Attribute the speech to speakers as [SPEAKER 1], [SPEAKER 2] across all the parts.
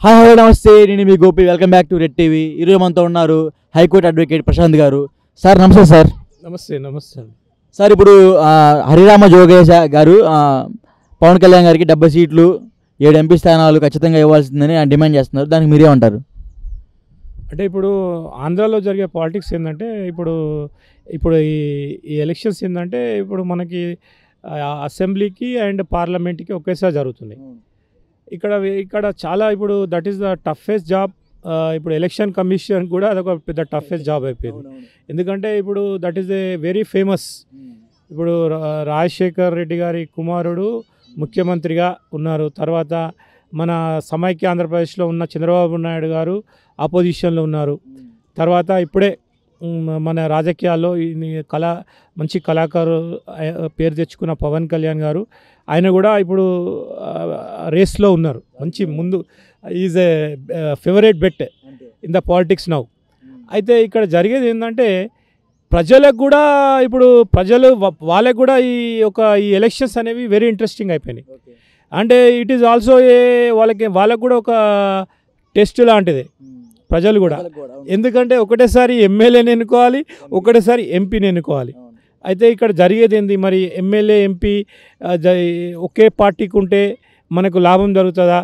[SPEAKER 1] Hi hello నమస్తే, నేను మీ Gopi. Welcome back to Red TV. ఈరోజు మనతో ఉన్నారు హైకోర్టు అడ్వకేట్ ప్రశాంత్ గారు. సార్ నమస్తే. సార్
[SPEAKER 2] నమస్తే. నమస్తే
[SPEAKER 1] సార్, ఇప్పుడు హరిరామ జోగేశ గారు పవన్ కళ్యాణ్ గారికి 70 సీట్లు 7 ఎంపీ స్థానాలు ఖచ్చితంగా ఇవ్వాల్సిందని డిమాండ్ చేస్తున్నారు. దానికి మీరేమంటారు?
[SPEAKER 2] అంటే ఇప్పుడు ఆంధ్రాలో జరిగే పాలిటిక్స్ ఏంటంటే ఇప్పుడు ఈ ఎలక్షన్స్ ఏంటంటే ఇప్పుడు మనకి అసెంబ్లీకి అండ్ పార్లమెంట్కి ఒకేసారి జరుగుతున్నాయి. ఇక్కడ చాలా ఇప్పుడు that is the toughest job. ఇప్పుడు ఎలక్షన్ కమిషన్ కూడా అదొక పెద్ద టఫెస్ట్ జాబ్ అయిపోయింది. ఎందుకంటే ఇప్పుడు that is a very famous. ఇప్పుడు రాజశేఖర్ రెడ్డి గారి కుమారుడు ముఖ్యమంత్రిగా ఉన్నారు. తర్వాత మన సమైక్య ఆంధ్రప్రదేశ్లో ఉన్న చంద్రబాబు నాయుడు గారు ఆపోజిషన్లో ఉన్నారు. తర్వాత ఇప్పుడే మన రాజకీయాల్లో మంచి కళాకారు పేరు తెచ్చుకున్న పవన్ కళ్యాణ్ గారు, ఆయన కూడా ఇప్పుడు రేస్లో ఉన్నారు. మంచి ముందు is a favourite bet in the politics now. అయితే ఇక్కడ జరిగేది ఏంటంటే ప్రజలకు కూడా ఇప్పుడు వాళ్ళకు కూడా ఈ ఎలక్షన్స్ అనేవి వెరీ ఇంట్రెస్టింగ్ అయిపోయినాయి. అంటే ఇట్ ఈజ్ ఆల్సో వాళ్ళకు కూడా ఒక టెస్ట్ లాంటిది ప్రజలు కూడా. ఎందుకంటే ఒకటేసారి ఎమ్మెల్యేని ఎన్నుకోవాలి, ఒకటేసారి ఎంపీని ఎన్నుకోవాలి. అయితే ఇక్కడ జరిగేది ఏంది, మరి ఎమ్మెల్యే ఎంపీ ఒకే పార్టీకి ఉంటే మనకు లాభం జరుగుతుందా?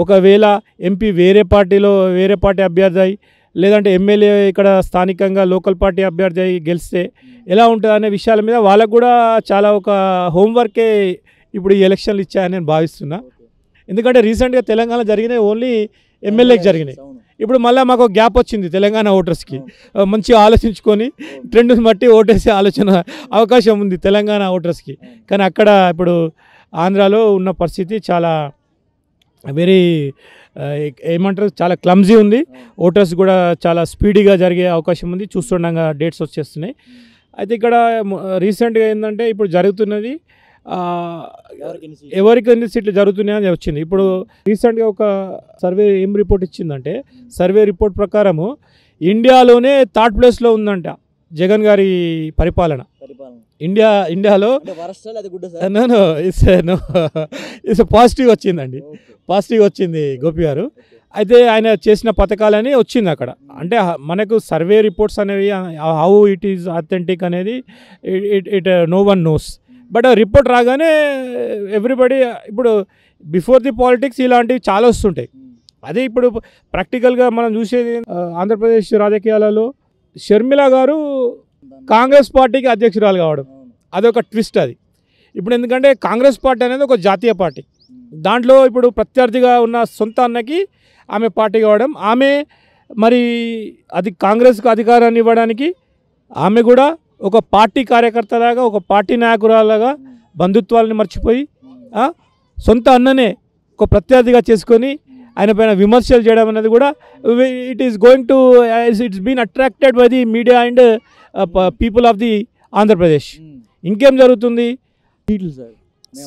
[SPEAKER 2] ఒకవేళ ఎంపీ వేరే పార్టీ అభ్యర్థి అయి, లేదంటే ఎమ్మెల్యే ఇక్కడ స్థానికంగా లోకల్ పార్టీ అభ్యర్థి అయి గెలిస్తే ఎలా ఉంటుంది అనే విషయాల మీద వాళ్ళకు కూడా చాలా ఒక హోంవర్కే ఇప్పుడు ఈ ఎలక్షన్లు ఇచ్చాయని నేను భావిస్తున్నా. ఎందుకంటే రీసెంట్గా తెలంగాణ జరిగినాయి ఓన్లీ ఎమ్మెల్యేకి జరిగినాయి. ఇప్పుడు మళ్ళీ మాకు గ్యాప్ వచ్చింది తెలంగాణ ఓటర్స్కి. మంచిగా ఆలోచించుకొని ట్రెండ్ని బట్టి ఓటేసే అవకాశం ఉంది తెలంగాణ ఓటర్స్కి. కానీ అక్కడ ఇప్పుడు ఆంధ్రాలో ఉన్న పరిస్థితి చాలా వెరీ ఏమంటారు, చాలా క్లమ్జీ ఉంది. ఓటర్స్ కూడా చాలా స్పీడీగా జరిగే అవకాశం ఉంది. చూస్తుండగా డేట్స్ వచ్చేస్తున్నాయి. అయితే ఇక్కడ రీసెంట్గా ఏంటంటే ఇప్పుడు జరుగుతున్నది ఎవరికి ఎన్ని సీట్లు జరుగుతున్నాయని వచ్చింది. ఇప్పుడు రీసెంట్గా ఒక సర్వే ఏం రిపోర్ట్ ఇచ్చిందంటే, సర్వే రిపోర్ట్ ప్రకారము ఇండియాలోనే థర్డ్ ప్లేస్లో ఉందంట జగన్ గారి పరిపాలన. ఇండియాలో ఇట్స్ పాజిటివ్ వచ్చిందండి. పాజిటివ్ వచ్చింది గోపి గారు. అయితే ఆయన చేసిన పథకాలని వచ్చింది అక్కడ. అంటే మనకు సర్వే రిపోర్ట్స్ అనేవి హౌ ఇట్ ఈజ్ అథెంటిక్ అనేది it no one knows. But report రాగానే ఎవ్రీబడి ఇప్పుడు బిఫోర్ ది పాలిటిక్స్ ఇలాంటివి చాలా వస్తుంటాయి. అదే ఇప్పుడు ప్రాక్టికల్గా మనం చూసేది ఆంధ్రప్రదేశ్ రాజకీయాలలో షర్మిల గారు కాంగ్రెస్ పార్టీకి అధ్యక్షురాలు కావడం అదొక ట్విస్ట్. అది ఇప్పుడు ఎందుకంటే కాంగ్రెస్ పార్టీ అనేది ఒక జాతీయ పార్టీ. దాంట్లో ఇప్పుడు ప్రత్యర్థిగా ఉన్న సొంత అన్నకి ఆమె పార్టీ కావడం, ఆమె మరి అది కాంగ్రెస్కి అధికారాన్ని ఇవ్వడానికి ఆమె కూడా ఒక పార్టీ కార్యకర్తలాగా, ఒక పార్టీ నాయకురాలాగా బంధుత్వాలని మర్చిపోయి సొంత అన్ననే ఒక ప్రత్యర్థిగా చేసుకొని ఆయన పైన విమర్శలు చేయడం అనేది కూడా it is going to it's been attracted by the media and people of the Andhra Pradesh. ఇంకేం జరుగుతుంది?
[SPEAKER 1] సీట్లు సార్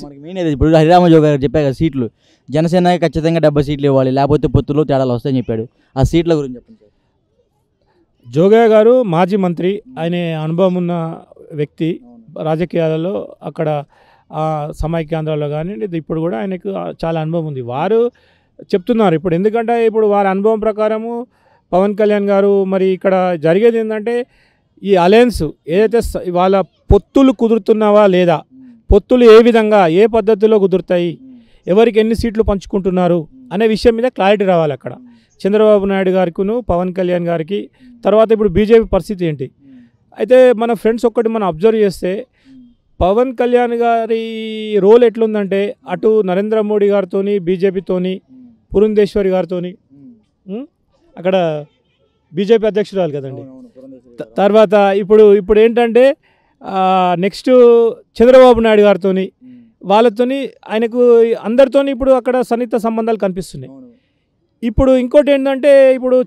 [SPEAKER 1] మనకి మెయిన్ అయితే ఇప్పుడు హరిరామ జోగ గారు చెప్పారు కదా, సీట్లు జనసేనకి ఖచ్చితంగా 70 సీట్లు ఇవ్వాలి, లేకపోతే పొత్తులో తేడాలు వస్తాయని చెప్పాడు. ఆ సీట్ల గురించి చెప్పండి సార్.
[SPEAKER 2] జోగయ్య గారు మాజీ మంత్రి, ఆయన అనుభవం ఉన్న వ్యక్తి రాజకీయాలలో. అక్కడ సమైక్యాంధ్రలో కానీ ఇప్పుడు కూడా ఆయనకు చాలా అనుభవం ఉంది. వారు చెప్తున్నారు ఇప్పుడు, ఎందుకంటే ఇప్పుడు వారి అనుభవం ప్రకారము పవన్ కళ్యాణ్ గారు మరి ఇక్కడ జరిగేది ఏంటంటే ఈ అలయన్స్ ఏదైతే వాళ్ళ పొత్తులు కుదురుతున్నావా లేదా, పొత్తులు ఏ విధంగా ఏ పద్ధతిలో కుదురుతాయి, ఎవరికి ఎన్ని సీట్లు పంచుకుంటున్నారు అనే విషయం మీద క్లారిటీ రావాలి అక్కడ చంద్రబాబు నాయుడు గారికిను పవన్ కళ్యాణ్ గారికి. తర్వాత ఇప్పుడు బీజేపీ పరిస్థితి ఏంటి? అయితే మన ఫ్రెండ్స్ ఒక్కటి మనం అబ్జర్వ్ చేస్తే పవన్ కళ్యాణ్ గారి రోల్ ఎట్లుందంటే అటు నరేంద్ర మోడీ గారితో, బీజేపీతోని, పురంధేశ్వరి గారితో, అక్కడ బీజేపీ అధ్యక్షురాలు కదండి. తర్వాత ఇప్పుడు ఏంటంటే నెక్స్ట్ చంద్రబాబు నాయుడు గారితో, వాళ్ళతోని ఆయనకు అందరితోని ఇప్పుడు అక్కడ సన్నిహిత సంబంధాలు కనిపిస్తున్నాయి. ఇప్పుడు ఇంకోటి ఏంటంటే ఇప్పుడు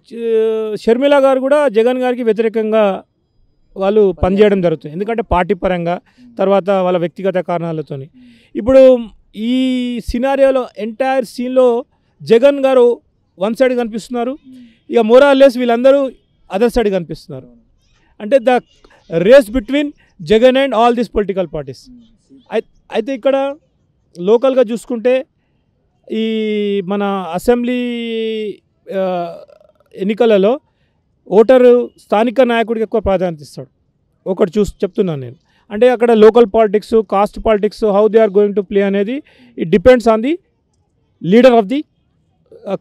[SPEAKER 2] షర్మిల గారు కూడా జగన్ గారికి వ్యతిరేకంగా వాళ్ళు పనిచేయడం జరుగుతుంది. ఎందుకంటే పార్టీ పరంగా, తర్వాత వాళ్ళ వ్యక్తిగత కారణాలతో. ఇప్పుడు ఈ సినారియోలో ఎంటైర్ సీన్లో జగన్ గారు వన్ సైడ్ కనిపిస్తున్నారు, ఇక మోరాలెస్ వీళ్ళందరూ అదర్ సైడ్ కనిపిస్తున్నారు. అంటే the race between Jagan and all these political parties. అయితే ఇక్కడ లోకల్గా చూసుకుంటే ఈ మన అసెంబ్లీ ఎన్నికలలో ఓటరు స్థానిక నాయకుడికి ఎక్కువ ప్రాధాన్యత ఇస్తాడు. ఒకటి చెప్తున్నాను నేను. అంటే అక్కడ local politics, caste politics, how they are going to play అనేది it depends on the leader of the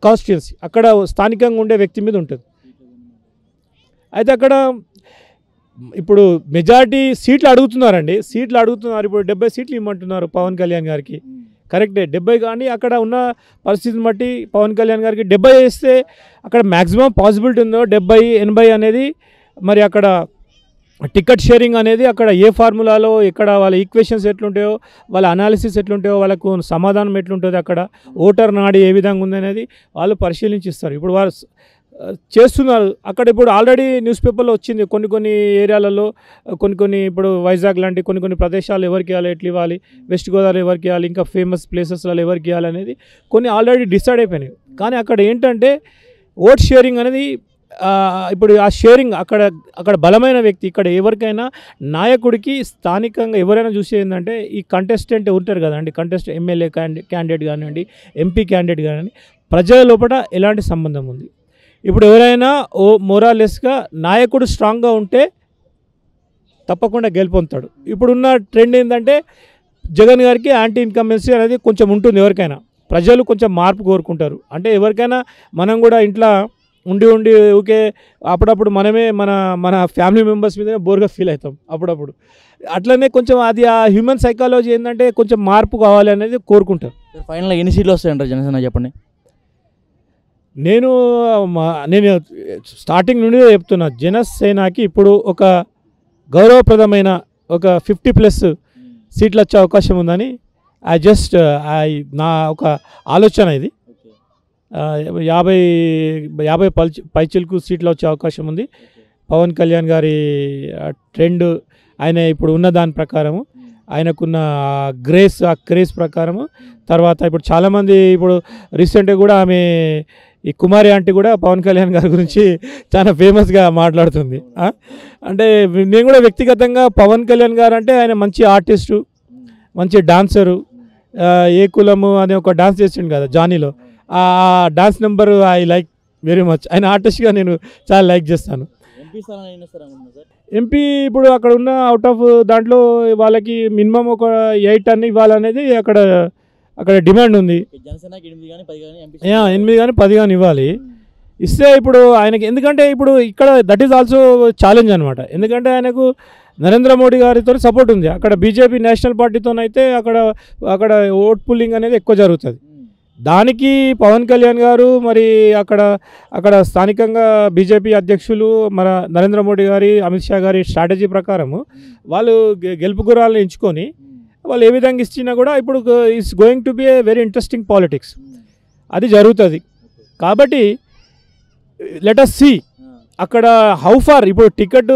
[SPEAKER 2] constituency. అక్కడ స్థానికంగా ఉండే వ్యక్తి మీద ఉంటుంది. అయితే అక్కడ ఇప్పుడు మెజారిటీ సీట్లు అడుగుతున్నారండి, సీట్లు అడుగుతున్నారు. ఇప్పుడు 70 సీట్లు ఇవ్వమంటున్నారు పవన్ కళ్యాణ్ గారికి. కరెక్టే 70, కానీ అక్కడ ఉన్న పరిస్థితిని బట్టి పవన్ కళ్యాణ్ గారికి 70 వేస్తే అక్కడ మ్యాక్సిమం పాసిబిలిటీ ఉందో 70-80 అనేది. మరి అక్కడ టికెట్ షేరింగ్ అనేది అక్కడ ఏ ఫార్ములాలో, ఎక్కడ వాళ్ళ ఈక్వేషన్స్ ఎట్లుంటాయో, వాళ్ళ అనాలిసిస్ ఎట్లుంటాయో, వాళ్ళకు సమాధానం ఎట్లుంటుందో, అక్కడ ఓటర్ నాడి ఏ విధంగా ఉందనేది వాళ్ళు పరిశీలించి ఇస్తారు. ఇప్పుడు వాళ్ళు చేస్తున్నారు. అక్కడ ఇప్పుడు ఆల్రెడీ న్యూస్ పేపర్లో వచ్చింది కొన్ని ఏరియాలలో, కొన్ని ఇప్పుడు వైజాగ్ లాంటి కొన్ని ప్రదేశాలు ఎవరికి ఇవ్వాలి, ఎట్లా ఇవ్వాలి, వెస్ట్ గోదావరి ఎవరికి ఇవ్వాలి, ఇంకా ఫేమస్ ప్లేసెస్లలో ఎవరికి ఇవ్వాలి అనేది కొన్ని ఆల్రెడీ డిసైడ్ అయిపోయినాయి. కానీ అక్కడ ఏంటంటే ఓట్ షేరింగ్ అనేది ఇప్పుడు ఆ షేరింగ్ అక్కడ బలమైన వ్యక్తి, ఇక్కడ ఎవరికైనా నాయకుడికి స్థానికంగా ఎవరైనా చూసి ఏంటంటే ఈ కంటెస్టెంట్ ఉంటారు కదండి, ఎమ్మెల్యే క్యాండిడేట్ కానివ్వండి, ఎంపీ క్యాండిడేట్ కానివ్వండి, ప్రజల లోపల ఎలాంటి సంబంధం ఉంది. ఇప్పుడు ఎవరైనా మోరాలెస్గా నాయకుడు స్ట్రాంగ్గా ఉంటే తప్పకుండా గెలుపొందుతాడు. ఇప్పుడున్న ట్రెండ్ ఏంటంటే జగన్ గారికి యాంటీ ఇన్కంబెన్సీ అనేది కొంచెం ఉంటుంది. ఎవరికైనా ప్రజలు కొంచెం మార్పు కోరుకుంటారు. అంటే ఎవరికైనా మనం కూడా ఇంట్లో ఉండి ఊకే అప్పుడప్పుడు మనమే మన ఫ్యామిలీ మెంబర్స్ మీదనే బోర్గా ఫీల్ అవుతాం అప్పుడప్పుడు. అట్లనే కొంచెం అది ఆ హ్యూమన్ సైకాలజీ ఏంటంటే కొంచెం మార్పు కావాలి అనేది కోరుకుంటారు.
[SPEAKER 1] ఫైనల్గా ఎన్ని సీట్లు వస్తాయంటారు జనసేన, చెప్పండి?
[SPEAKER 2] నేను స్టార్టింగ్ నుండి చెప్తున్నా, జనసేనకి ఇప్పుడు ఒక గౌరవప్రదమైన ఒక 50+ సీట్లు వచ్చే అవకాశం ఉందని నా ఒక ఆలోచన. ఇది 50 పైచిలకు సీట్లు వచ్చే అవకాశం ఉంది. పవన్ కళ్యాణ్ గారి ట్రెండ్, ఆయన ఇప్పుడు ఉన్న దాని ప్రకారము, ఆయనకున్న క్రేజ్ ప్రకారము. తర్వాత ఇప్పుడు చాలామంది ఇప్పుడు రీసెంట్గా కూడా ఆమె ఈ కుమారి ఆంటీ కూడా పవన్ కళ్యాణ్ గారి గురించి చాలా ఫేమస్గా మాట్లాడుతుంది. అంటే నేను కూడా వ్యక్తిగతంగా పవన్ కళ్యాణ్ గారు అంటే ఆయన మంచి ఆర్టిస్టు, మంచి డాన్సరు, ఏ కులము అనే ఒక డాన్స్ చేసిండు కదా జానీలో, ఆ dance number I like very much. ఆయన ఆర్టిస్ట్గా నేను చాలా లైక్ చేస్తాను. ఎంపీ ఇప్పుడు అక్కడ ఉన్న అవుట్ ఆఫ్ దాంట్లో వాళ్ళకి మినిమం ఒక 8 అన్ని ఇవ్వాలనేది అక్కడ డిమాండ్ ఉంది. 8 కానీ 10 కానీ ఇవ్వాలి. ఇస్తే ఇప్పుడు ఆయనకి, ఎందుకంటే ఇప్పుడు ఇక్కడ దట్ ఈజ్ ఆల్సో ఛాలెంజ్ అనమాట. ఎందుకంటే ఆయనకు నరేంద్ర మోడీ గారితో సపోర్ట్ ఉంది. అక్కడ బీజేపీ నేషనల్ పార్టీతోనైతే అక్కడ ఓట్ పుల్లింగ్ అనేది ఎక్కువ జరుగుతుంది. దానికి పవన్ కళ్యాణ్ గారు మరి అక్కడ స్థానికంగా బీజేపీ అధ్యక్షులు మన నరేంద్ర మోడీ గారి, అమిత్ షా గారి స్ట్రాటజీ ప్రకారము వాళ్ళు గెలుపు గుర్రాలను ఎంచుకొని వాళ్ళు ఏ విధంగా ఇచ్చినా కూడా ఇప్పుడు it's going to be a very interesting politics, అది జరుగుతుంది. కాబట్టి లెట్ అస్ సీ అక్కడ హౌ ఫార్. ఇప్పుడు టికెట్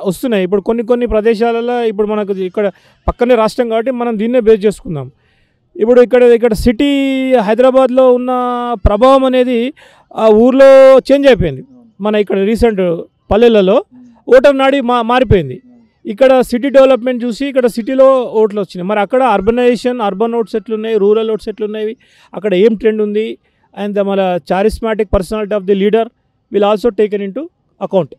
[SPEAKER 2] వస్తున్నాయి ఇప్పుడు కొన్ని ప్రదేశాలలో. ఇప్పుడు మనకు ఇక్కడ పక్కనే రాష్ట్రం కాబట్టి మనం దీన్నే బేస్ చేసుకుందాం. ఇప్పుడు ఇక్కడ సిటీ హైదరాబాద్లో ఉన్న ప్రభావం అనేది ఆ ఊర్లో చేంజ్ అయిపోయింది. మన ఇక్కడ రీసెంట్ పల్లెలలో ఓటర్ నాడి మారిపోయింది. ఇక్కడ సిటీ డెవలప్మెంట్ చూసి ఇక్కడ సిటీలో ఓట్లు వచ్చినాయి. మరి అక్కడ అర్బన్ ఓట్స్ ఎట్లున్నాయి, రూరల్ ఓట్స్ ఎట్లున్నాయి, అక్కడ ఏం ట్రెండ్ ఉంది, అండ్ మన charismatic personality of the leader will also taken into account.